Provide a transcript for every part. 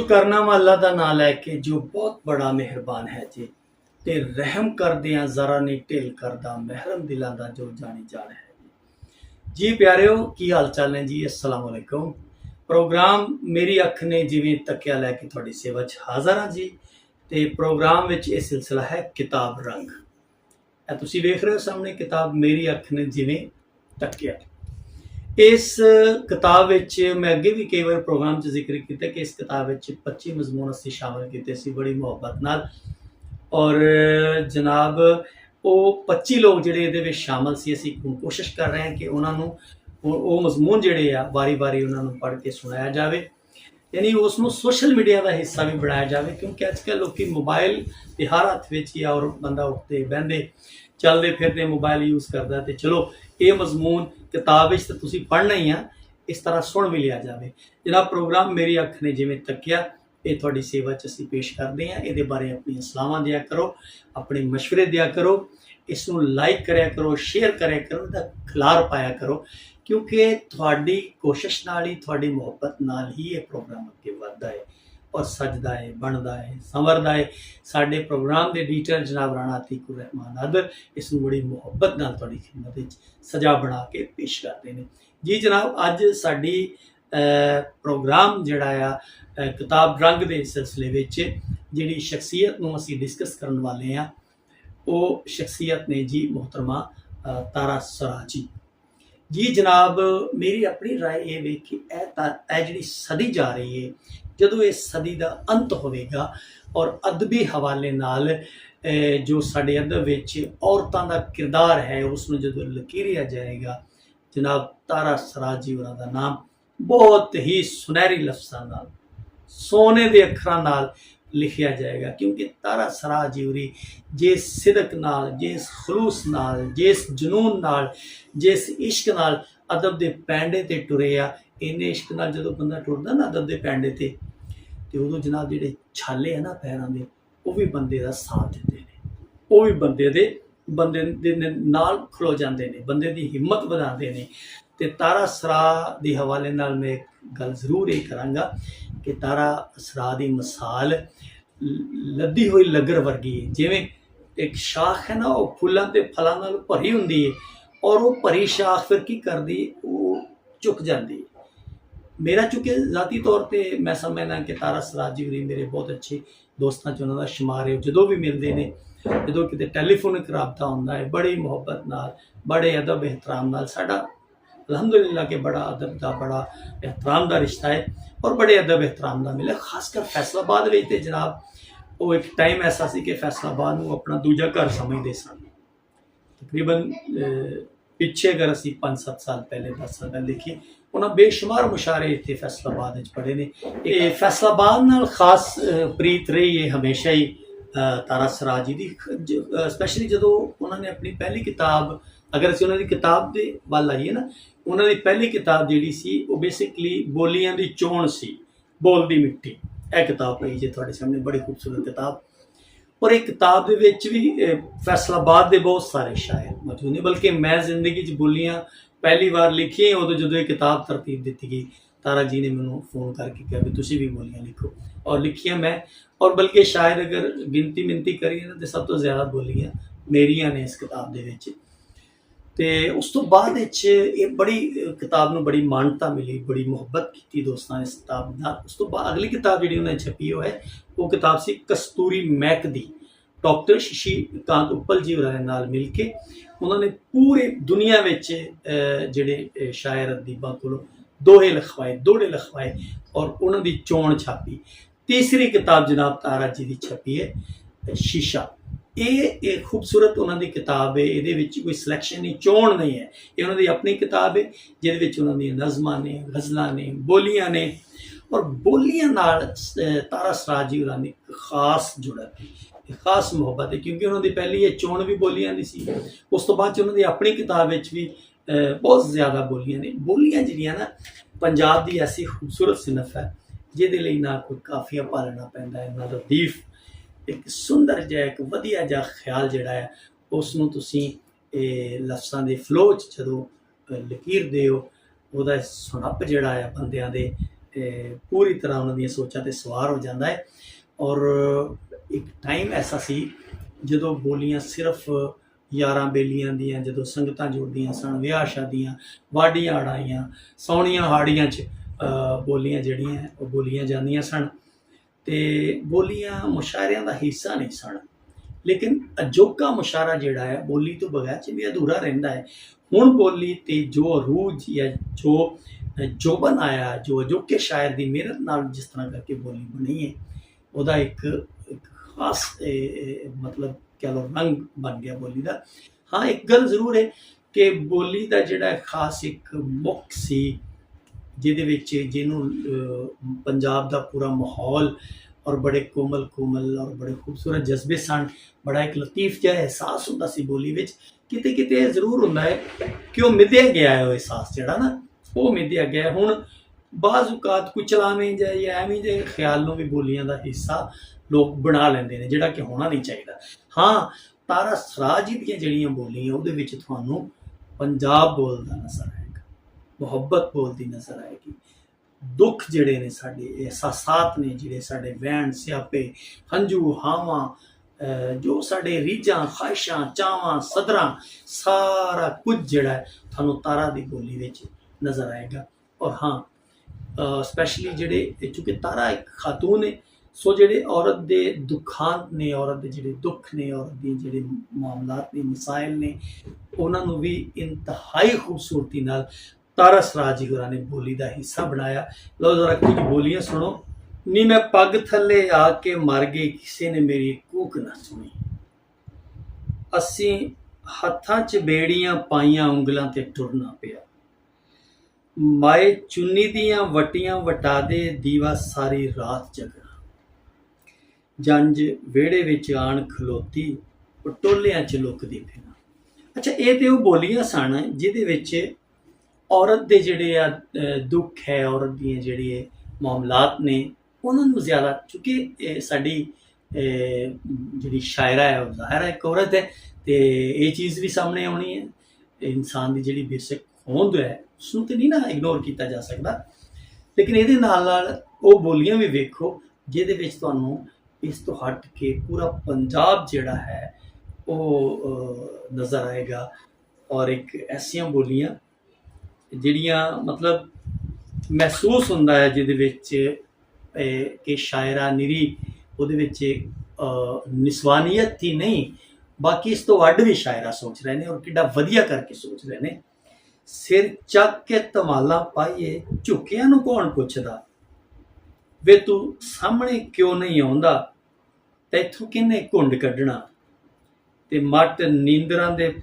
शुकरनामा अल्लाह दा नाम लैके जो बहुत बड़ा मेहरबान है जी ते रहम करदियां जरा नहीं ढिल करदा महरम दिलां दा जो जानी जान है जी। प्यारिओ की हाल चाल ने जी, अस्सलाम वालेकुम। प्रोग्राम मेरी अख ने जिवें तकिया लैके तुहाडी सेवा च हाज़र हाँ जी। ते प्रोग्राम विच ये सिलसिला है किताब रंग। ਇਹ ਤੁਸੀਂ ਵੇਖ ਰਹੇ ਹੋ ਸਾਹਮਣੇ किताब मेरी अख ने जिवें तकिया। इस किताब विच मैं अगे भी कई बार प्रोग्राम च जिक्र किया कि इस किताब विच 25 मजमून असीं शामिल किए सी बड़ी मुहब्बत नाल। और जनाब वो 25 लोग जिहड़े इहदे विच शामिल सी, असीं कोशिश कर रहे हैं कि उन्हां नूं वो मजमून जिहड़े आ वारी वारी उन्हां नूं पढ़ के सुनाया जाए, यानी उसनूं सोशल मीडिया का हिस्सा भी बनाया जाए। क्योंकि अजकल लोग मोबाइल के हर हथ विच ही और बंदा उठते बहते चलते फिरते मोबाइल यूज़ करता, तो चलो ये मजमून किताब विच तो तुसीं पढ़ना ही आ, इस तरह सुन भी लिया जाए। जनाब प्रोग्राम मेरी अख ने जिवें तकिया ये तुहाडी सेवा च असीं पेश करते हैं। ये बारे अपनी सलाहां दिया करो, अपने मशवरे दिया करो, इसनूं लाइक करया करो, शेयर करया करो, इहदा खिलार पाया करो, क्योंकि तुहाडी कोशिश नाल ही तुहाडी मुहब्बत नाल ही ये प्रोग्राम अगे वधदा है और सजदा है, बनदा है, संवरदा है। साडे प्रोग्राम के एडिटर जनाब राणा अतीकुर रहमान आदर इसनूं बड़ी मुहब्बत नाल तुहाडी खिदमत विच सजा बना के पेश करते हैं जी। जनाब अज साडी प्रोग्राम जिहड़ा आ किताब रंग के सिलसिले विच जिहड़ी शख्सियत नूं असीं डिस्कस करन वाले हां, वो शख्सियत ने जी मोहतरमा तारा सराजी जी। जनाब मेरी अपनी राय ये वे कि जी सदी जा रही है, जदों इस सदी का अंत होगा और अदबी हवाले नाल जो साडे अदब विच औरतां दा किरदार है उसनूं जदों लकीरिया जाएगा, जनाब तारा सराजी उन्हां दा नाम बहुत ही सुनहरी लफ्ज़ां नाल सोने के अखरां नाल लिखिया जाएगा। क्योंकि तारा सराजी उरी जिस सिदक नाल, जिस खलूस नाल, जिस जुनून नाल, जिस इश्क नाल अदब के पैंडे ते टुरे आ, इन्ने इश्क नाल जदों बंदा टुरदा ना अदब के पैंडे ते उदों जनाब जिहड़े छाले है ना पैरां दे वो भी बंदे दा साथ दिंदे ने, वो भी बंदे दे नाल खलो जांदे ने, बंदे दी हिम्मत वधांदे ने। ते तारा सरा दे हवाले नाल मैं एक गल जरूर ये करांगा कि तारा सरा दी मिसाल लद्दी हुई लगर वर्गी है। जिवें एक शाख है ना वो फुल्लां ते फलां नाल भरी हुंदी है और वो भरी शाख फिर की करदी वो झुक जाती है। मेरा चूँकि ज़ाती तौर पर मैं समझना कि तारा सराजी होरी मेरे बहुत अच्छे दोस्तों च उन्हां दा शुमार है। जदों भी मिलते हैं, जदों किते टैलीफोनिक राबता होंदा है, बड़ी मुहब्बत नाल, बड़े अदब एहतराम नाल साडा अलहमदुलिल्लाह के बड़ा अदब का, बड़ा एहतराम का रिश्ता है और बड़े अदब एहतराम का मिले। खासकर फैसलाबाद में तो जनाब वो एक टाइम ऐसा सी कि फैसलाबाद को अपना दूजा घर समझते सन। तकरीबन पिछे अगर असी 5-7 साल पहले 10 साल पहले देखिए, उन्हें बेशुमार मुशारे इतने फैसलाबाद पढ़े ने। ये फैसलाबाद नाल खास प्रीत रही है हमेशा ही तारा सराजी की, स्पैशली जदों उन्होंने अपनी पहली किताब, अगर असीं उन्होंने किताब के वल आईए ना, उन्होंने पहली किताब जी सी वो बेसिकली बोलियां की चोण सी, बोल दी मिट्टी। यह किताब पई जी तुहाडे सामने, बड़ी खूबसूरत किताब। और एक किताब दे विच भी फैसलाबाद के बहुत सारे शायर मौजूद हैं। बल्कि मैं जिंदगी च बोलियां पहली बार लिखी उदों जो ये किताब तरतीब दी गई, तारा जी ने मैनू फोन करके कहा भी तुसीं भी बोलियां लिखो, और लिखियां मैं। और बल्कि शायद अगर गिनती मिनती करिए ना तो सब तो ज़्यादा बोलियां मेरियां ने इस किताब दे विच। ते उस तो बाद ये बड़ी किताब नूं बड़ी मानता मिली, बड़ी मुहब्बत की दोस्तों ने इस किताब नाल। उस तो बाद अगली किताब जिहड़ी उन्हें छपी है वो किताब सी कस्तूरी महक दी। डॉक्टर शशिकांत उपल जी होरां नाल मिल के उन्होंने पूरे दुनिया विच जिहड़े शायर अदीबां कोलों दोहे लिखवाए और उन्हां दी चोण छापी। तीसरी किताब जनाब तारा जी की छपी है शीशा। ये खूबसूरत उन्होंने किताब है, ये कोई सिलेक्शन नहीं, चोण नहीं है, ये उन्होंने अपनी किताब है जिहदे उन्होंने नज़मां ने, गज़लां ने, बोलियां ने। और बोलियां नाल तारा सराजी होरां दी खास जुड़त है, खास मुहब्बत है, क्योंकि उन्होंने पहली ये चोण भी बोलियां दी सी। उस तो बाद उन्होंने अपनी किताब भी बहुत ज़्यादा बोलियां ने। बोलियां जिहड़ियां ना पंजाब की ऐसी खूबसूरत सिनफ है जिहदे लई ना कोई काफिया भालना पैंदा है, ना लतीफ, एक सुंदर जिहा एक वधिया जिहा ख्याल जिहड़ा है उसनूं तुसीं लफ्ज़ां दे फ्लो च जदों लकीरदे हो, उहदा सुनप जिहड़ा है बंदियां दे ਪੂਰੀ ਤਰ੍ਹਾਂ ਉਹਨਾਂ ਦੀਆਂ ਸੋਚਾਂ 'ਤੇ ਸਵਾਰ ਹੋ ਜਾਂਦਾ ਹੈ। ਔਰ ਇੱਕ ਟਾਈਮ ਐਸਾ ਸੀ ਜਦੋਂ ਬੋਲੀਆਂ ਸਿਰਫ ਯਾਰਾਂ ਬੇਲੀਆਂ ਦੀਆਂ, ਜਦੋਂ ਸੰਗਤਾਂ ਜੁੜਦੀਆਂ ਸਨ, ਵਿਆਹ ਸ਼ਾਦੀਆਂ, ਵਾਢੀਆਂ ਅੜਾਈਆਂ, ਸਾਉਣੀਆਂ ਹਾੜੀਆਂ 'ਚ ਬੋਲੀਆਂ ਜਿਹੜੀਆਂ ਉਹ ਬੋਲੀਆਂ ਜਾਂਦੀਆਂ ਸਨ। ਅਤੇ ਬੋਲੀਆਂ ਮੁਸ਼ਾਇਰਿਆਂ ਦਾ ਹਿੱਸਾ ਨਹੀਂ ਸਨ, ਲੇਕਿਨ ਅਜੋਕਾ ਮੁਸ਼ਾਇਰਾ ਜਿਹੜਾ ਹੈ ਬੋਲੀ ਤੋਂ ਬਗੈਰ 'ਚ ਵੀ ਅਧੂਰਾ ਰਹਿੰਦਾ ਹੈ। ਹੁਣ ਬੋਲੀ 'ਤੇ ਜੋ ਅਰੂਜ ਜਾਂ ਜੋ ਜੋਬਨ ਆਇਆ, ਜੋ ਅਜੋਕੇ ਸ਼ਾਇਰ ਦੀ ਮਿਹਨਤ ਨਾਲ ਜਿਸ ਤਰ੍ਹਾਂ ਕਰਕੇ ਬੋਲੀ ਬਣੀ ਹੈ, ਉਹਦਾ ਇੱਕ ਖਾਸ ਮਤਲਬ ਕਹਿ ਲਓ ਰੰਗ ਬਣ ਗਿਆ ਬੋਲੀ ਦਾ। ਹਾਂ, ਇੱਕ ਗੱਲ ਜ਼ਰੂਰ ਹੈ ਕਿ ਬੋਲੀ ਦਾ ਜਿਹੜਾ ਖਾਸ ਇੱਕ ਮੁੱਖ ਸੀ, ਜਿਹਦੇ ਵਿੱਚ ਜਿਹਨੂੰ ਪੰਜਾਬ ਦਾ ਪੂਰਾ ਮਾਹੌਲ ਔਰ ਬੜੇ ਕੋਮਲ ਔਰ ਬੜੇ ਖੂਬਸੂਰਤ ਜਜ਼ਬੇ ਸਨ, ਬੜਾ ਇੱਕ ਲਤੀਫ ਜਿਹਾ ਅਹਿਸਾਸ ਹੁੰਦਾ ਸੀ ਬੋਲੀ ਵਿੱਚ। ਕਿਤੇ ਕਿਤੇ ਇਹ ਜ਼ਰੂਰ ਹੁੰਦਾ ਹੈ ਕਿ ਉਹ ਮਿਧਿਆ ਗਿਆ ਹੈ, ਉਹ ਅਹਿਸਾਸ ਜਿਹੜਾ ਨਾ ਉਹ ਮਿਧਿਆ ਗਿਆ। ਹੁਣ ਬਾਜ਼ ਔਕਾਤ ਕੁਝ ਚਲਾਵੇਂ ਜਾਂ ਐਵੇਂ ਦੇ ਖਿਆਲ ਨੂੰ ਵੀ ਬੋਲੀਆਂ ਦਾ ਹਿੱਸਾ ਲੋਕ ਬਣਾ ਲੈਂਦੇ ਨੇ, ਜਿਹੜਾ ਕਿ ਹੋਣਾ ਨਹੀਂ ਚਾਹੀਦਾ। ਹਾਂ, ਤਾਰਾ ਸਰਾਜ ਜੀ ਦੀਆਂ ਜਿਹੜੀਆਂ ਬੋਲੀਆਂ ਉਹਦੇ ਵਿੱਚ ਤੁਹਾਨੂੰ ਪੰਜਾਬ ਬੋਲਦਾ ਨਜ਼ਰ ਆਏਗਾ, ਮੁਹੱਬਤ ਬੋਲਦੀ ਨਜ਼ਰ ਆਏਗੀ, ਦੁੱਖ ਜਿਹੜੇ ਨੇ ਸਾਡੇ ਅਹਿਸਾਸਾਤ ਨੇ, ਜਿਹੜੇ ਸਾਡੇ ਵਹਿਣ ਸਿਆਪੇ ਹੰਝੂ ਹਾਵਾਂ, ਜੋ ਸਾਡੇ ਰੀਝਾਂ ਖਾਹਿਸ਼ਾਂ ਚਾਵਾਂ ਸਦਰਾਂ, ਸਾਰਾ ਕੁਝ ਜਿਹੜਾ ਹੈ ਤੁਹਾਨੂੰ ਤਾਰਾ ਦੀ ਬੋਲੀ ਵਿੱਚ ਨਜ਼ਰ ਆਏਗਾ। ਔਰ ਹਾਂ, ਸਪੈਸ਼ਲੀ ਜਿਹੜੇ ਚੂँਕਿ ਤਾਰਾ ਇੱਕ ਖਾਤੂਨ ਹੈ, ਸੋ ਜਿਹੜੇ ਔਰਤ ਦੇ ਦੁੱਖਾਂਤ ਨੇ, ਔਰਤ ਦੇ ਜਿਹੜੇ ਦੁੱਖ ਨੇ, ਔਰਤ ਦੇ ਜਿਹੜੇ ਮਾਮਲਾਤ ਨੇ, ਮਸਾਇਲ ਨੇ, ਉਹਨਾਂ ਨੂੰ ਵੀ ਇੰਤਹਾਈ ਖੂਬਸੂਰਤੀ ਨਾਲ ਤਾਰਾ ਸਰਾਜ ਜੀ ਹੋਰਾਂ ਨੇ ਬੋਲੀ ਦਾ ਹਿੱਸਾ ਬਣਾਇਆ। ਲਓ ਜ਼ਰਾ ਕੁਝ ਬੋਲੀਆਂ ਸੁਣੋ। ਨੀ ਮੈਂ ਪੱਗ ਥੱਲੇ ਆ ਕੇ ਮਰ ਗਈ, ਕਿਸੇ ਨੇ ਮੇਰੀ ਕੂਕ ਨਾ ਸੁਣੀ। ਅਸੀਂ ਹੱਥਾਂ 'ਚ ਬੇੜੀਆਂ ਪਾਈਆਂ, ਉਂਗਲਾਂ 'ਤੇ ਟੁਰਨਾ ਪਿਆ। ਮਾਏ ਚੁੰਨੀ ਦੀਆਂ ਵਟੀਆਂ ਵਟਾ ਦੇ, ਦੀਵਾ ਸਾਰੀ ਰਾਤ ਜਗਣਾ। ਜੰਝ ਵਿਹੜੇ ਵਿੱਚ ਆਣ ਖਲੋਤੀ, ਪਟੋਲਿਆਂ 'ਚ ਲੁਕਦੀ ਫਿਰਾਂ। ਅੱਛਾ, ਇਹ ਤੇ ਉਹ ਬੋਲੀਆਂ ਸਨ ਜਿਹਦੇ ਵਿੱਚ ਔਰਤ ਦੇ ਜਿਹੜੇ ਆ ਦੁੱਖ ਹੈ, ਔਰਤ ਦੀਆਂ ਜਿਹੜੇ ਮਾਮਲਾਤ ਨੇ, ਉਹਨਾਂ ਨੂੰ ਜ਼ਿਆਦਾ, ਕਿਉਂਕਿ ਸਾਡੀ ਜਿਹੜੀ ਸ਼ਾਇਰਾ ਹੈ ਉਹ ਜ਼ਾਹਿਰ ਹੈ ਇੱਕ ਔਰਤ ਹੈ, ਅਤੇ ਇਹ ਚੀਜ਼ ਵੀ ਸਾਹਮਣੇ ਆਉਣੀ ਹੈ। ਇਨਸਾਨ ਦੀ ਜਿਹੜੀ ਬੇਸਿਕ ਹੋਂਦ ਹੈ ਉਸਨੂੰ ਤਾਂ ਨਹੀਂ ਨਾ ਇਗਨੋਰ ਕੀਤਾ ਜਾ ਸਕਦਾ। ਲੇਕਿਨ ਇਹਦੇ ਨਾਲ ਨਾਲ ਉਹ ਬੋਲੀਆਂ ਵੀ ਵੇਖੋ ਜਿਹਦੇ ਵਿੱਚ ਤੁਹਾਨੂੰ ਇਸ ਤੋਂ ਹਟ ਕੇ ਪੂਰਾ ਪੰਜਾਬ ਜਿਹੜਾ ਹੈ ਉਹ ਨਜ਼ਰ ਆਏਗਾ। ਔਰ ਇੱਕ ਐਸੀਆਂ ਬੋਲੀਆਂ ਜਿਹੜੀਆਂ ਮਤਲਬ ਮਹਿਸੂਸ ਹੁੰਦਾ ਹੈ ਜਿਹਦੇ ਵਿੱਚ ਕਿ ਸ਼ਾਇਰਾ ਨਿਰੀ ਉਹਦੇ ਵਿੱਚ ਨਿਸਵਾਨੀਅਤ ਹੀ ਨਹੀਂ, ਬਾਕੀ ਇਸ ਤੋਂ ਵੱਧ ਵੀ ਸ਼ਾਇਰਾ ਸੋਚ ਰਹੇ ਨੇ, ਔਰ ਕਿੱਡਾ ਵਧੀਆ ਕਰਕੇ ਸੋਚ ਰਹੇ ਨੇ। ਸਿਰ ਚੱਕ ਕੇ ਧਮਾਲਾਂ ਪਾਈਏ, ਝੁਕਿਆਂ ਨੂੰ ਕੌਣ ਪੁੱਛਦਾ, ਵੇ ਤੂੰ ਸਾਹਮਣੇ ਕਿਉਂ ਨਹੀਂ ਆਉਂਦਾ, ਤੇ ਇੱਥੋਂ ਕਿਹਨੇ ਘੁੰਡ ਕੱਢਣਾ। ਤੇ ਮੱਟ ਨੀਂਦਰਾਂ ਦੇ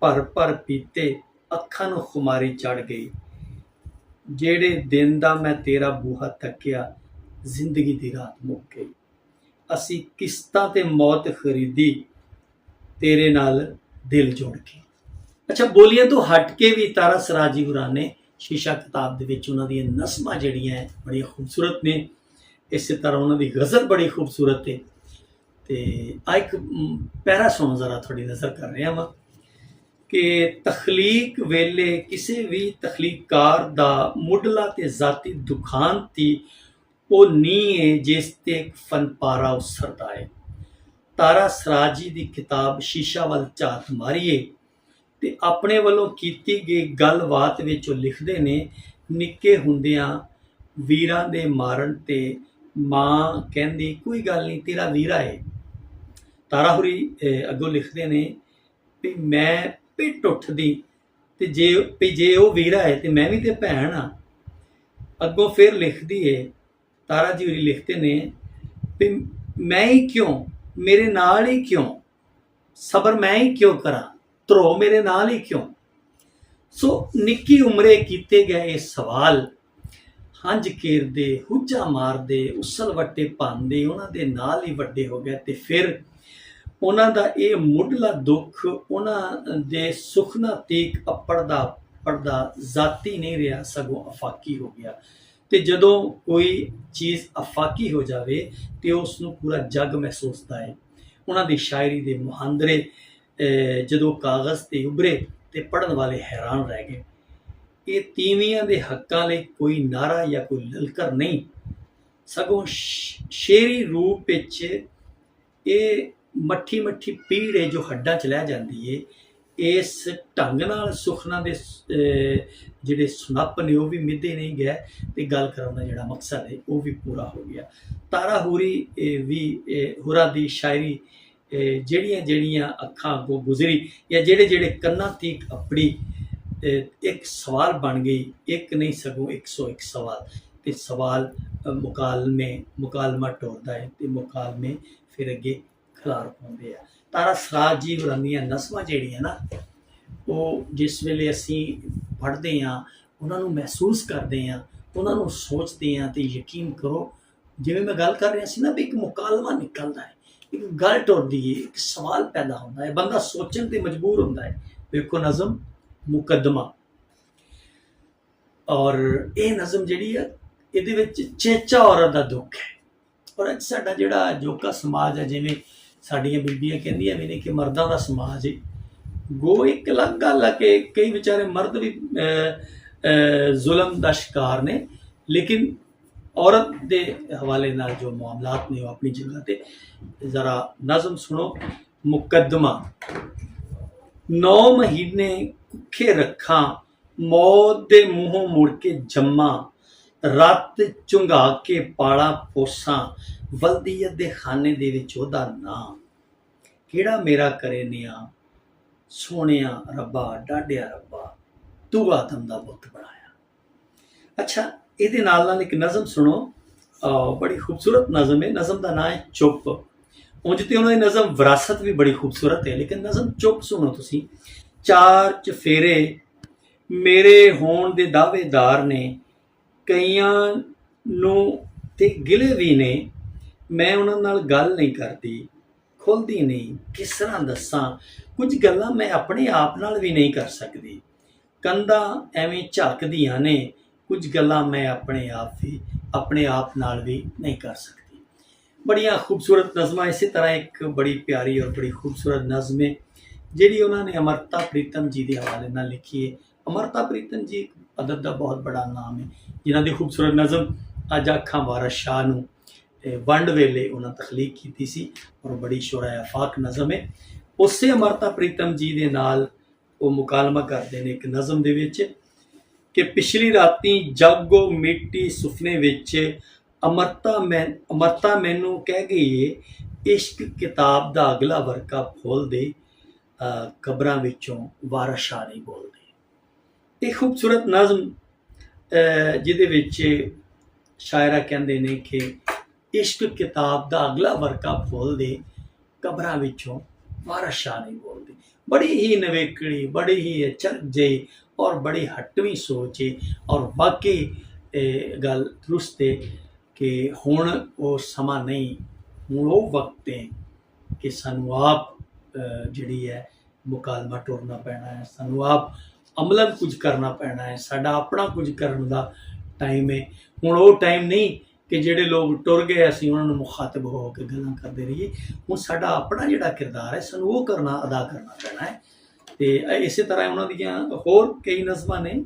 ਭਰ ਪੀਤੇ, ਅੱਖਾਂ ਨੂੰ ਖੁਮਾਰੀ ਚੜ੍ਹ ਗਈ। ਜਿਹੜੇ ਦਿਨ ਦਾ ਮੈਂ ਤੇਰਾ ਬੂਹਾ ਤੱਕਿਆ, ਜ਼ਿੰਦਗੀ ਦੀ ਰਾਤ ਮੁੱਕ ਗਈ। ਅਸੀਂ ਕਿਸ਼ਤਾਂ ਤੇ ਮੌਤ ਖਰੀਦੀ, ਤੇਰੇ ਨਾਲ ਦਿਲ ਜੋੜ ਕੇ। ਅੱਛਾ, ਬੋਲੀਆਂ ਤੋਂ ਹਟ ਕੇ ਵੀ ਤਾਰਾ ਸਰਾਜ ਜੀ ਹੋਰਾਂ ਨੇ ਸ਼ੀਸ਼ਾ ਕਿਤਾਬ ਦੇ ਵਿੱਚ ਉਹਨਾਂ ਦੀਆਂ ਨਸਮਾਂ ਜਿਹੜੀਆਂ ਹੈ ਬੜੀਆਂ ਖੂਬਸੂਰਤ ਨੇ। ਇਸੇ ਤਰ੍ਹਾਂ ਉਹਨਾਂ ਦੀ ਗਜ਼ਲ ਬੜੀ ਖੂਬਸੂਰਤ ਹੈ। ਅਤੇ ਆ ਇੱਕ ਪੈਰਾ ਸੁਣੋ ਜ਼ਰਾ, ਤੁਹਾਡੀ ਨਜ਼ਰ ਕਰ ਰਿਹਾ ਵਾਂ ਕਿ ਤਖਲੀਕ ਵੇਲੇ ਕਿਸੇ ਵੀ ਤਖਲੀਕਾਰ ਦਾ ਮੁੱਢਲਾ ਤੇ ਜ਼ਾਤੀ ਦੁਖਾਂਤੀ ਉਹ ਨੀ ਹੈ ਜਿਸ ਤੇ ਫਨਪਾਰਾ ਉਸਰਦਾ ਹੈ। ਤਾਰਾ ਸਰਾਜ ਜੀ ਦੀ ਕਿਤਾਬ ਸ਼ੀਸ਼ਾ ਵੱਲ ਝਾਤ ਮਾਰੀਏ ਤੇ ਆਪਣੇ ਵੱਲੋਂ ਕੀਤੀ ਗਈ ਗੱਲਬਾਤ ਵਿੱਚ ਉਹ ਲਿਖਦੇ ਨੇ, ਨਿੱਕੇ ਹੁੰਦਿਆਂ ਵੀਰਾਂ ਦੇ ਮਾਰਨ ਤੇ ਮਾਂ ਕਹਿੰਦੀ ਕੋਈ ਗੱਲ ਨਹੀਂ ਤੇਰਾ ਵੀਰਾ ਹੈ। ਤਾਰਾ ਹੁਰੀ ਅੱਗੋਂ ਲਿਖਦੇ ਨੇ ਵੀ ਮੈਂ ਪਿੱਟ ਉੱਠਦੀ ਤੇ ਜੇ ਉਹ ਵੀਰਾ ਹੈ ਤੇ ਮੈਂ ਵੀ ਤੇ ਭੈਣ ਆ। ਅੱਗੋਂ ਫਿਰ ਲਿਖਦੀ ਹੈ, ਤਾਰਾ ਜੀ ਹੋਰੀ ਲਿਖਦੇ ਨੇ ਵੀ ਮੈਂ ਹੀ ਕਿਉਂ, ਮੇਰੇ ਨਾਲ ਹੀ ਕਿਉਂ, ਸਬਰ ਮੈਂ ਹੀ ਕਿਉਂ ਕਰਾਂ, ਧਰੋ ਮੇਰੇ ਨਾਲ ਹੀ ਕਿਉਂ। ਸੋ ਨਿੱਕੀ ਉਮਰੇ ਕੀਤੇ ਗਏ ਇਹ ਸਵਾਲ ਹੰਝ ਕੇਰਦੇ, ਹੁੱਜਾ ਮਾਰਦੇ, ਉਸਲ ਵੱਟੇ ਪਾਉਂਦੇ, ਉਹਨਾਂ ਦੇ ਨਾਲ ਹੀ ਵੱਡੇ ਹੋ ਗਏ। ਤੇ ਫਿਰ ਉਹਨਾਂ ਦਾ ਇਹ ਮੁੱਢਲਾ ਦੁੱਖ ਉਹਨਾਂ ਦੇ ਸੁਖਨਾ ਤੀਕ ਪੜਦਾ ਜ਼ਾਤੀ ਨਹੀਂ ਰਿਹਾ, ਸਗੋਂ ਅਫਾਕੀ ਹੋ ਗਿਆ। ਤੇ ਜਦੋਂ ਕੋਈ ਚੀਜ਼ ਅਫਾਕੀ ਹੋ ਜਾਵੇ ਤੇ ਉਸ ਨੂੰ ਪੂਰਾ ਜੱਗ ਮਹਿਸੂਸਦਾ ਹੈ। ਉਹਨਾਂ ਦੀ ਸ਼ਾਇਰੀ ਦੇ ਮੁਹਾਂਦਰੇ ਜਦੋਂ ਕਾਗਜ਼ ਤੇ ਉਭਰੇ ਤੇ ਪੜ੍ਹਨ ਵਾਲੇ ਹੈਰਾਨ ਰਹਿ ਗਏ। ਇਹ ਤੀਵੀਆਂ ਦੇ ਹੱਕਾਂ ਲਈ ਕੋਈ ਨਾਰਾ ਜਾਂ ਕੋਈ ਲਲਕਰ ਨਹੀਂ, ਸਗੋਂ ਸ਼ੇਰੀ ਰੂਪ ਵਿੱਚ ਇਹ ਮੱਠੀ ਮੱਠੀ ਪੀੜ ਹੈ ਜੋ ਹੱਡਾਂ 'ਚ ਲੈ ਜਾਂਦੀ ਹੈ। ਇਸ ਢੰਗ ਨਾਲ ਸੁਖਨਾ ਦੇ ਜਿਹੜੇ ਸੁਨੱਪ ਨੇ ਉਹ ਵੀ ਮਿੱਧੇ ਨਹੀਂ ਗਏ, ਤੇ ਗੱਲ ਕਰਨ ਦਾ ਜਿਹੜਾ ਮਕਸਦ ਹੈ ਉਹ ਵੀ ਪੂਰਾ ਹੋ ਗਿਆ। ਤਾਰਾ ਹੂਰੀ ਵੀ ਹੁਰਾਂ ਦੀ ਸ਼ਾਇਰੀ ਜਿਹੜੀਆਂ ਜਿਹੜੀਆਂ ਅੱਖਾਂ ਅੱਗੋਂ ਗੁਜ਼ਰੀ ਜਾਂ ਜਿਹੜੇ ਜਿਹੜੇ ਕੰਨਾਂ ਤੀਕ ਆਪਣੀ ਇੱਕ ਸਵਾਲ ਬਣ ਗਈ, ਇੱਕ ਨਹੀਂ ਸਗੋਂ 101 ਸਵਾਲ, ਤੇ ਸਵਾਲ ਮੁਕਾਲਮਾ ਟੋਰਦਾ ਹੈ ਤੇ ਮੁਕਾਲਮੇ ਫਿਰ ਅੱਗੇ ਖਿਲਾਰ ਪਾਉਂਦੇ ਆ। ਤਾਰਾ ਸਰਾਜ ਜੀ ਹੋਰਾਂ ਦੀਆਂ ਨਸਮਾਂ ਜਿਹੜੀਆਂ ਨਾ, ਉਹ ਜਿਸ ਵੇਲੇ ਅਸੀਂ ਪੜ੍ਹਦੇ ਹਾਂ, ਉਹਨਾਂ ਨੂੰ ਮਹਿਸੂਸ ਕਰਦੇ ਹਾਂ, ਉਹਨਾਂ ਨੂੰ ਸੋਚਦੇ ਹਾਂ, ਤੇ ਯਕੀਨ ਕਰੋ ਜਿਵੇਂ ਮੈਂ ਗੱਲ ਕਰ ਰਿਹਾ ਸੀ ਨਾ ਵੀ ਇੱਕ ਮੁਕਾਲਮਾ ਨਿਕਲਦਾ ਹੈ, ਇੱਕ ਗੱਲ ਟੁਰਦੀ ਹੈ, ਇੱਕ ਸਵਾਲ ਪੈਦਾ ਹੁੰਦਾ ਹੈ, ਬੰਦਾ ਸੋਚਣ ਤੇ ਮਜਬੂਰ ਹੁੰਦਾ ਹੈ। ਵੇਖੋ ਨਜ਼ਮ ਮੁਕੱਦਮਾ, ਔਰ ਇਹ ਨਜ਼ਮ ਜਿਹੜੀ ਆ ਇਹਦੇ ਵਿੱਚ ਚੇਚਾ ਔਰਤ ਦਾ ਦੁੱਖ ਹੈ। ਔਰ ਅੱਜ ਸਾਡਾ ਜਿਹੜਾ ਅਜੋਕਾ ਸਮਾਜ ਹੈ, ਜਿਵੇਂ ਸਾਡੀਆਂ ਬੀਬੀਆਂ ਕਹਿੰਦੀਆਂ ਵੀ ਨੇ ਕਿ ਮਰਦਾਂ ਦਾ ਸਮਾਜ ਹੈ, ਗੋ ਇੱਕ ਅਲੱਗ ਗੱਲ ਹੈ ਕਿ ਕਈ ਵਿਚਾਰੇ ਮਰਦ ਵੀ ਜ਼ੁਲਮ ਦਾ ਸ਼ਿਕਾਰ ਨੇ, ਲੇਕਿਨ ਔਰਤ ਦੇ ਹਵਾਲੇ ਨਾਲ ਜੋ ਮਾਮਲਾਤ ਨੇ ਉਹ ਆਪਣੀ ਜਗ੍ਹਾ ਤੇ। ਜ਼ਰਾ ਨਜ਼ਮ ਸੁਣੋ ਮੁਕੱਦਮਾ। 9 ਮਹੀਨੇ ਕੁੱਖੇ ਰੱਖਾਂ, ਮੌਤ ਦੇ ਮੂੰਹੋਂ ਮੁੜ ਕੇ ਜੰਮਾਂ, ਰੱਤ ਚੁੰਘਾ ਕੇ ਪਾਲਾਂ ਪੋਸਾਂ, ਵਲਦੀਅਤ ਦੇ ਖਾਨੇ ਦੇ ਵਿੱਚ ਉਹਦਾ ਨਾਂ, ਕਿਹੜਾ ਮੇਰਾ ਕਰੇ ਨਿਆਂ, ਸੋਹਣਿਆ ਰੱਬਾ ਡਾਢਿਆ ਰੱਬਾ, ਤੂੰ ਆਦਮ ਦਾ ਬੁੱਤ ਬਣਾਇਆ। ਅੱਛਾ, ਇਹਦੇ ਨਾਲ ਨਾਲ ਇੱਕ ਨਜ਼ਮ ਸੁਣੋ, ਬੜੀ ਖੂਬਸੂਰਤ ਨਜ਼ਮ ਹੈ। ਨਜ਼ਮ ਦਾ ਨਾਂ ਹੈ ਚੁੱਪ। ਉਂਝ ਤੇ ਉਹਨਾਂ ਦੀ ਨਜ਼ਮ ਵਿਰਾਸਤ ਵੀ ਬੜੀ ਖੂਬਸੂਰਤ ਹੈ, ਲੇਕਿਨ ਨਜ਼ਮ ਚੁੱਪ ਸੁਣੋ ਤੁਸੀਂ। 4 ਚਫੇਰੇ ਮੇਰੇ ਹੋਣ ਦੇ ਦਾਅਵੇਦਾਰ ਨੇ, ਕਈਆਂ ਨੂੰ ਤੇ ਗਿਲੇ ਵੀ ਨੇ, ਮੈਂ ਉਹਨਾਂ ਨਾਲ ਗੱਲ ਨਹੀਂ ਕਰਦੀ, ਖੁੱਲ੍ਹਦੀ ਨਹੀਂ, ਕਿਸ ਤਰ੍ਹਾਂ ਦੱਸਾਂ, ਕੁਝ ਗੱਲਾਂ ਮੈਂ ਆਪਣੇ ਆਪ ਨਾਲ ਵੀ ਨਹੀਂ ਕਰ ਸਕਦੀ, ਕੰਧਾਂ ਐਵੇਂ ਝਾਕਦੀਆਂ ਨੇ, ਕੁਝ ਗੱਲਾਂ ਮੈਂ ਆਪਣੇ ਆਪ ਨਾਲ ਵੀ ਨਹੀਂ ਕਰ ਸਕਦੀ। ਬੜੀਆਂ ਖੂਬਸੂਰਤ ਨਜ਼ਮਾਂ। ਇਸੇ ਤਰ੍ਹਾਂ ਇੱਕ ਬੜੀ ਪਿਆਰੀ ਔਰ ਬੜੀ ਖੂਬਸੂਰਤ ਨਜ਼ਮ ਹੈ ਜਿਹੜੀ ਉਹਨਾਂ ਨੇ ਅਮਰਤਾ ਪ੍ਰੀਤਮ ਜੀ ਦੇ ਹਵਾਲੇ ਨਾਲ ਲਿਖੀ ਹੈ। ਅਮਰਤਾ ਪ੍ਰੀਤਮ ਜੀ ਅਦਬ ਦਾ ਬਹੁਤ ਬੜਾ ਨਾਮ ਹੈ, ਜਿਨ੍ਹਾਂ ਦੀ ਖੂਬਸੂਰਤ ਨਜ਼ਮ ਅੱਜ ਅੱਖਾਂ ਵਾਰਸ ਸ਼ਾਹ ਨੂੰ ਵੰਡ ਵੇਲੇ ਉਹਨਾਂ ਤਖਲੀਕ ਕੀਤੀ ਸੀ, ਔਰ ਬੜੀ ਸ਼ੋਰਾ ਆਫਾਕ ਨਜ਼ਮ ਹੈ। ਉਸੇ ਅਮਰਤਾ ਪ੍ਰੀਤਮ ਜੀ ਦੇ ਨਾਲ ਉਹ ਮੁਕਾਲਮਾ ਕਰਦੇ ਨੇ ਇੱਕ ਨਜ਼ਮ ਦੇ ਵਿੱਚ ਕਿ ਪਿਛਲੀ ਰਾਤੀ ਜਾਗੋ ਮਿੱਟੀ ਸੁਪਨੇ ਵਿੱਚ, ਅਮਰਤਾ ਮੈਨੂੰ ਕਹਿ ਗਈ ਏ, ਇਸ਼ਕ ਕਿਤਾਬ ਦਾ ਅਗਲਾ ਵਰਕਾ ਖੋਲ ਦੇ, ਕਬਰਾਂ ਵਿੱਚੋਂ ਵਾਰਸ ਸ਼ਾਹ ਨਹੀਂ ਬੋਲਦੇ। ਇਹ ਖੂਬਸੂਰਤ ਨਜ਼ਮ ਜਿਹਦੇ ਵਿੱਚ ਸ਼ਾਇਰਾ ਕਹਿੰਦੇ ਨੇ ਕਿ ਇਸ਼ਕ ਕਿਤਾਬ ਦਾ ਅਗਲਾ ਵਰਕਾ ਖੋਲ ਦੇ, ਕਬਰਾਂ ਵਿੱਚੋਂ ਵਾਰਸ ਸ਼ਾਹ ਨਹੀਂ ਬੋਲਦੇ। ਬੜੀ ਹੀ ਨਵੇਕੜੀ, ਬੜੀ ਹੀ ਅਚਰਜ ਜਿਹੀ ਔਰ ਬੜੀ ਹਟਵੀਂ ਸੋਚ ਹੈ, ਔਰ ਵਾਕਈ ਗੱਲ ਦਰੁਸਤ ਹੈ ਕਿ ਹੁਣ ਉਹ ਸਮਾਂ ਨਹੀਂ, ਹੁਣ ਉਹ ਵਕਤ ਹੈ ਕਿ ਸਾਨੂੰ ਆਪ ਜਿਹੜੀ ਹੈ ਮੁਕਾਲਮਾ ਟੁਰਨਾ ਪੈਣਾ ਹੈ, ਸਾਨੂੰ ਆਪ ਅਮਲਨ ਕੁਝ ਕਰਨਾ ਪੈਣਾ ਹੈ, ਸਾਡਾ ਆਪਣਾ ਕੁਝ ਕਰਨ ਦਾ ਟਾਈਮ ਹੈ। ਹੁਣ ਉਹ ਟਾਈਮ ਨਹੀਂ ਕਿ ਜਿਹੜੇ ਲੋਕ ਟੁਰ ਗਏ ਅਸੀਂ ਉਹਨਾਂ ਨੂੰ ਮੁਖਾਤਬ ਹੋ ਕੇ ਗੱਲਾਂ ਕਰਦੇ ਰਹੀਏ। ਹੁਣ ਸਾਡਾ ਆਪਣਾ ਜਿਹੜਾ ਕਿਰਦਾਰ ਹੈ ਸਾਨੂੰ ਉਹ ਅਦਾ ਕਰਨਾ ਪੈਣਾ ਹੈ। ਤੇ ਇਸੇ ਤਰ੍ਹਾਂ ਉਹਨਾਂ ਦੀਆਂ ਹੋਰ ਕਈ ਨਜ਼ਮਾਂ ਨੇ,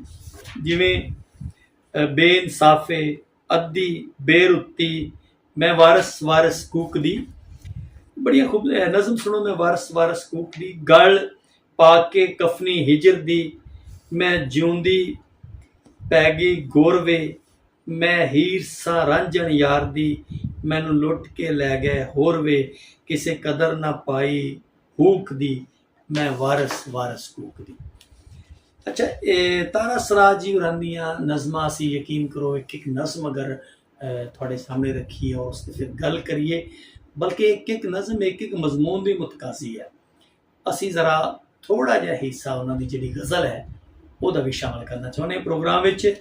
ਜਿਵੇਂ ਬੇਇਨਸਾਫੇ, ਅੱਧੀ ਬੇਰੁੱਤੀ, ਮੈਂ ਵਾਰਸ ਕੂਕ ਦੀ, ਬੜੀਆਂ ਖੂਬ ਨਜ਼ਮ ਸੁਣੋ। ਮੈਂ ਵਾਰਸ ਕੂਕ ਦੀ, ਗਲ ਪਾ ਕੇ ਕਫਨੀ ਹਿਜਰ ਦੀ, ਮੈਂ ਜਿਉਂਦੀ ਪੈ ਗਈ ਗੋਰਵੇ, ਮੈਂ ਹੀਰ ਸਾਂ ਰਾਂਝਣ ਯਾਰ ਦੀ, ਮੈਨੂੰ ਲੁੱਟ ਕੇ ਲੈ ਗਏ ਹੋਰ ਵੇ, ਕਿਸੇ ਕਦਰ ਨਾ ਪਾਈ ਹੂਕ ਦੀ, ਮੈਂ ਵਾਰਸ ਕੂਕ ਦੀ। ਅੱਛਾ, ਇਹ ਤਾਰਾ ਸਰਾਜ ਜੀ ਹੋਰਾਂ ਦੀਆਂ ਨਜ਼ਮਾਂ ਅਸੀਂ ਯਕੀਨ ਕਰੋ ਇੱਕ ਇੱਕ ਨਜ਼ਮ ਅਗਰ ਤੁਹਾਡੇ ਸਾਹਮਣੇ ਰੱਖੀਏ ਔਰ ਉਸ 'ਤੇ ਫਿਰ ਗੱਲ ਕਰੀਏ, ਬਲਕਿ ਇੱਕ ਇੱਕ ਨਜ਼ਮ ਇੱਕ ਇੱਕ ਮਜ਼ਮੂਨ ਦੀ ਮੁਤਕਾਜ਼ੀ ਹੈ। ਅਸੀਂ ਜ਼ਰਾ ਥੋੜ੍ਹਾ ਜਿਹਾ ਹਿੱਸਾ ਉਹਨਾਂ ਦੀ ਜਿਹੜੀ ਗਜ਼ਲ ਹੈ ਉਹਦਾ ਵੀ ਸ਼ਾਮਲ ਕਰਨਾ ਚਾਹੁੰਦੇ ਹਾਂ ਪ੍ਰੋਗਰਾਮ ਵਿੱਚ।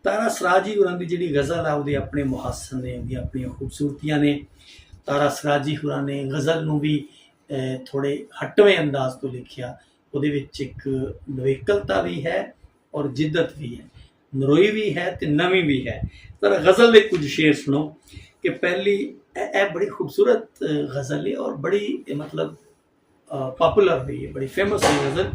ਤਾਰਾ ਸਰਾਜ ਜੀ ਹੋਰਾਂ ਦੀ ਜਿਹੜੀ ਗਜ਼ਲ ਹੈ ਉਹਦੇ ਆਪਣੇ ਮੁਹੱਸਨ ਨੇ, ਉਹਦੀਆਂ ਆਪਣੀਆਂ ਖੂਬਸੂਰਤੀਆਂ ਨੇ। ਤਾਰਾ ਸਰਾਜ ਜੀ ਹੋਰਾਂ ਨੇ ਗਜ਼ਲ ਨੂੰ ਵੀ ਥੋੜ੍ਹੇ ਹਟਵੇਂ ਅੰਦਾਜ਼ ਤੋਂ ਲਿਖਿਆ, ਉਹਦੇ ਵਿੱਚ ਇੱਕ ਨਵੇਕਲਤਾ ਵੀ ਹੈ ਔਰ ਜਿੱਦਤ ਵੀ ਹੈ, ਨਰੋਈ ਵੀ ਹੈ ਤੇ ਨਵੀਂ ਵੀ ਹੈ। ਜ਼ਰਾ ਗਜ਼ਲ ਦੇ ਕੁਝ ਸ਼ੇਰ ਸੁਣੋ ਕਿ ਪਹਿਲੀ ਇਹ ਬੜੀ ਖੂਬਸੂਰਤ ਗਜ਼ਲ ਹੈ ਔਰ ਬੜੀ ਮਤਲਬ ਪਾਪੂਲਰ ਵੀ ਹੈ, ਬੜੀ ਫੇਮਸ ਹੈ ਗਜ਼ਲ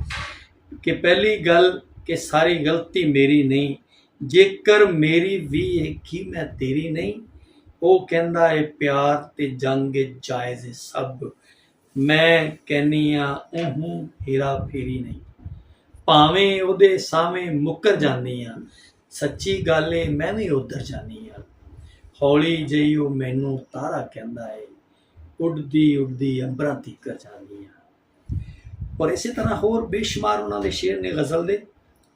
ਕਿ ਪਹਿਲੀ ਗੱਲ ਕਿ ਸਾਰੀ ਗਲਤੀ ਮੇਰੀ ਨਹੀਂ, ਜੇਕਰ ਮੇਰੀ ਵੀ ਏਕੀ ਮੈਂ ਤੇਰੀ ਨਹੀਂ। ਉਹ ਕਹਿੰਦਾ ਏ ਪਿਆਰ ਤੇ ਜੰਗ ਜਾਇਜ਼ ਸਭ, ਮੈਂ ਕਹਿੰਨੀ ਆ ਹੀਰਾ ਫੇਰੀ ਨਹੀਂ। ਭਾਵੇਂ ਉਹਦੇ ਸਾਹਵੇਂ ਮੁੱਕਰ ਜਾਂਦੀ ਆ, ਸੱਚੀ ਗੱਲ ਏ ਮੈਂ ਵੀ ਉਧਰ ਜਾਂਦੀ ਆ। ਹੌਲੀ ਜਿਹੀ ਉਹ ਮੈਨੂੰ ਤਾਰਾ ਕਹਿੰਦਾ ਏ, ਉੱਡਦੀ ਉੱਡਦੀ ਅੰਬਰਾਂ ਤੀਕਰ ਜਾਂਦੀ ਆ। ਔਰ ਇਸੇ ਤਰ੍ਹਾਂ ਹੋਰ ਬੇਸ਼ੁਮਾਰ ਉਹਨਾਂ ਦੇ ਸ਼ੇਰ ਨੇ ਗਜ਼ਲ ਦੇ,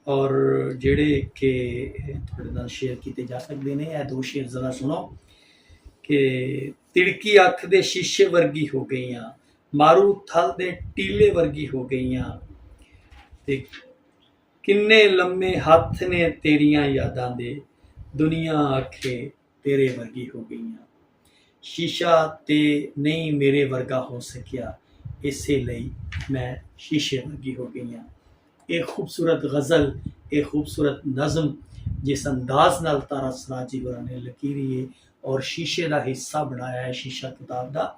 ਔਰ ਜਿਹੜੇ ਕਿ ਤੁਹਾਡੇ ਨਾਲ ਸ਼ੇਅਰ ਕੀਤੇ ਜਾ ਸਕਦੇ ਨੇ। ਇਹ ਦੋ ਸ਼ੇਰ ਜ਼ਰਾ ਸੁਣੋ ਕਿ ਤਿੜਕੀ ਅੱਖ ਦੇ ਸ਼ੀਸ਼ੇ ਵਰਗੀ ਹੋ ਗਈਆਂ, ਮਾਰੂ ਥਲ ਦੇ ਟੀਲੇ ਵਰਗੀ ਹੋ ਗਈਆਂ, ਤੇ ਕਿੰਨੇ ਲੰਮੇ ਹੱਥ ਨੇ ਤੇਰੀਆਂ ਯਾਦਾਂ ਦੇ, ਦੁਨੀਆ ਆਖੇ ਤੇਰੇ ਵਰਗੀ ਹੋ ਗਈਆਂ। ਸ਼ੀਸ਼ਾ ਤੇ ਨਹੀਂ ਮੇਰੇ ਵਰਗਾ ਹੋ ਸਕਿਆ, ਇਸੇ ਲਈ ਮੈਂ ਸ਼ੀਸ਼ੇ ਵਰਗੀ ਹੋ ਗਈਆਂ। ਇਹ ਖੂਬਸੂਰਤ ਗਜ਼ਲ, ਇਹ ਖੂਬਸੂਰਤ ਨਜ਼ਮ ਜਿਸ ਅੰਦਾਜ਼ ਨਾਲ ਤਾਰਾ ਸਰਾਜੀ ਹੋਰਾਂ ਨੇ ਲਕੀਰੀ ਹੈ ਔਰ ਸ਼ੀਸ਼ੇ ਦਾ ਹਿੱਸਾ ਬਣਾਇਆ ਹੈ ਸ਼ੀਸ਼ਾ ਕਿਤਾਬ ਦਾ,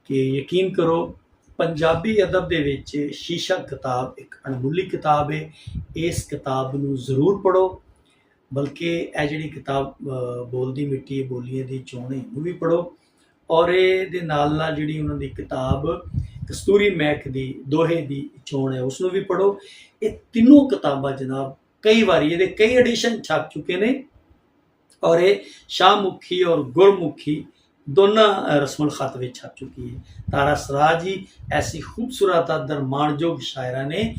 ਕਿ ਯਕੀਨ ਕਰੋ ਪੰਜਾਬੀ ਅਦਬ ਦੇ ਵਿੱਚ ਸ਼ੀਸ਼ਾ ਕਿਤਾਬ ਇੱਕ ਅਣਮੁੱਲੀ ਕਿਤਾਬ ਹੈ। ਇਸ ਕਿਤਾਬ ਨੂੰ ਜ਼ਰੂਰ ਪੜ੍ਹੋ, ਬਲਕਿ ਇਹ ਜਿਹੜੀ ਕਿਤਾਬ ਬੋਲਦੀ ਮਿੱਟੀ ਬੋਲੀਏ ਦੀ ਚੋਣ ਇਹਨੂੰ ਵੀ ਪੜ੍ਹੋ, ਔਰ ਇਹਦੇ ਨਾਲ ਨਾਲ ਜਿਹੜੀ ਉਹਨਾਂ ਦੀ ਕਿਤਾਬ ਕਸਤੂਰੀ ਮਹਿਕ ਦੀ ਦੋਹੇ ਦੀ ਚੋਣ ਹੈ ਉਸ ਨੂੰ ਵੀ ਪੜ੍ਹੋ। ਇਹ ਤਿੰਨੋਂ ਕਿਤਾਬਾਂ ਜਨਾਬ ਕਈ ਵਾਰੀ ਇਹਦੇ ਕਈ ਐਡੀਸ਼ਨ ਛਪ ਚੁੱਕੇ ਨੇ, ਔਰ ਇਹ ਸ਼ਾਹਮੁਖੀ ਔਰ ਗੁਰਮੁਖੀ ਦੋਨਾਂ ਰਸਮੁਲ ਖਤ ਵਿੱਚ ਛਪ ਚੁੱਕੀ ਹੈ। ਤਾਰਾ ਸਰਾਜੀ ਐਸੀ ਖੂਬਸੂਰਤ ਅਦਰ ਮਾਣਯੋਗ ਸ਼ਾਇਰਾ ਨੇ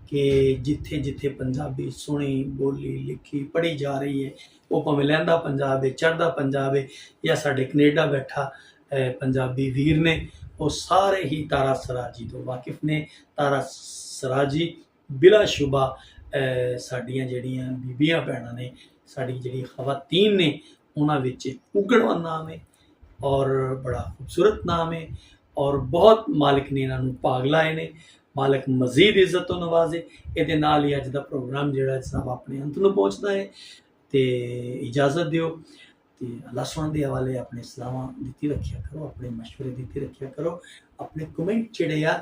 ਕਿ ਜਿੱਥੇ ਜਿੱਥੇ ਪੰਜਾਬੀ ਸੁਣੀ ਬੋਲੀ ਲਿਖੀ ਪੜ੍ਹੀ ਜਾ ਰਹੀ ਹੈ, ਉਹ ਭਾਵੇਂ ਲਹਿੰਦਾ ਪੰਜਾਬ ਹੈ, ਚੜ੍ਹਦਾ ਪੰਜਾਬ ਹੈ, ਜਾਂ ਸਾਡੇ ਕੈਨੇਡਾ ਬੈਠਾ ਪੰਜਾਬੀ ਵੀਰ ਨੇ, ਉਹ ਸਾਰੇ ਹੀ ਤਾਰਾ ਸਰਾਜੀ ਤੋਂ ਵਾਕਿਫ ਨੇ। ਤਾਰਾ ਸਰਾਜੀ ਬਿਲਾਸ਼ੁਬਾ ਸਾਡੀਆਂ ਜਿਹੜੀਆਂ ਬੀਬੀਆਂ ਭੈਣਾਂ ਨੇ, ਸਾਡੀ ਜਿਹੜੀ ਖਵਾਤੀਨ ਨੇ, ਉਹਨਾਂ ਵਿੱਚ ਉਗੜਵਾ ਨਾਮ ਹੈ ਔਰ ਬੜਾ ਖੂਬਸੂਰਤ ਨਾਮ ਹੈ, ਔਰ ਬਹੁਤ ਮਾਲਿਕ ਨੇ ਇਹਨਾਂ ਨੂੰ ਭਾਗ ਲਾਏ ਨੇ। ਮਾਲਕ ਮਜ਼ੀਦ ਇੱਜ਼ਤ ਤੋਂ ਨਵਾਜ਼ੇ। ਇਹਦੇ ਨਾਲ ਹੀ ਅੱਜ ਦਾ ਪ੍ਰੋਗਰਾਮ ਜਿਹੜਾ ਸਭ ਆਪਣੇ ਅੰਤ ਨੂੰ ਪਹੁੰਚਦਾ ਹੈ, ਤੇ ਇਜਾਜ਼ਤ ਦਿਓ ਤੇ ਅੱਲਾਹ ਸੁਣਨ ਦੇ ਹਵਾਲੇ ਆਪਣੇ ਸਲਾਹਾਂ ਦਿੱਤੀ ਰੱਖਿਆ ਕਰੋ, ਆਪਣੇ ਮਸ਼ਵਰੇ ਦਿੱਤੀ ਰੱਖਿਆ ਕਰੋ, ਆਪਣੇ ਕਮੈਂਟ ਜਿਹੜੇ ਆ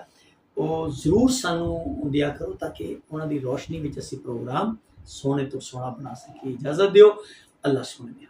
ਉਹ ਜ਼ਰੂਰ ਸਾਨੂੰ ਦਿਆ ਕਰੋ ਤਾਂ ਕਿ ਉਹਨਾਂ ਦੀ ਰੋਸ਼ਨੀ ਵਿੱਚ ਅਸੀਂ ਪ੍ਰੋਗਰਾਮ ਸੋਹਣੇ ਤੋਂ ਸੋਹਣਾ ਬਣਾ ਸਕੀਏ। ਇਜਾਜ਼ਤ ਦਿਓ, ਅੱਲਾਹ ਸੁਣਨ ਦਿਓ।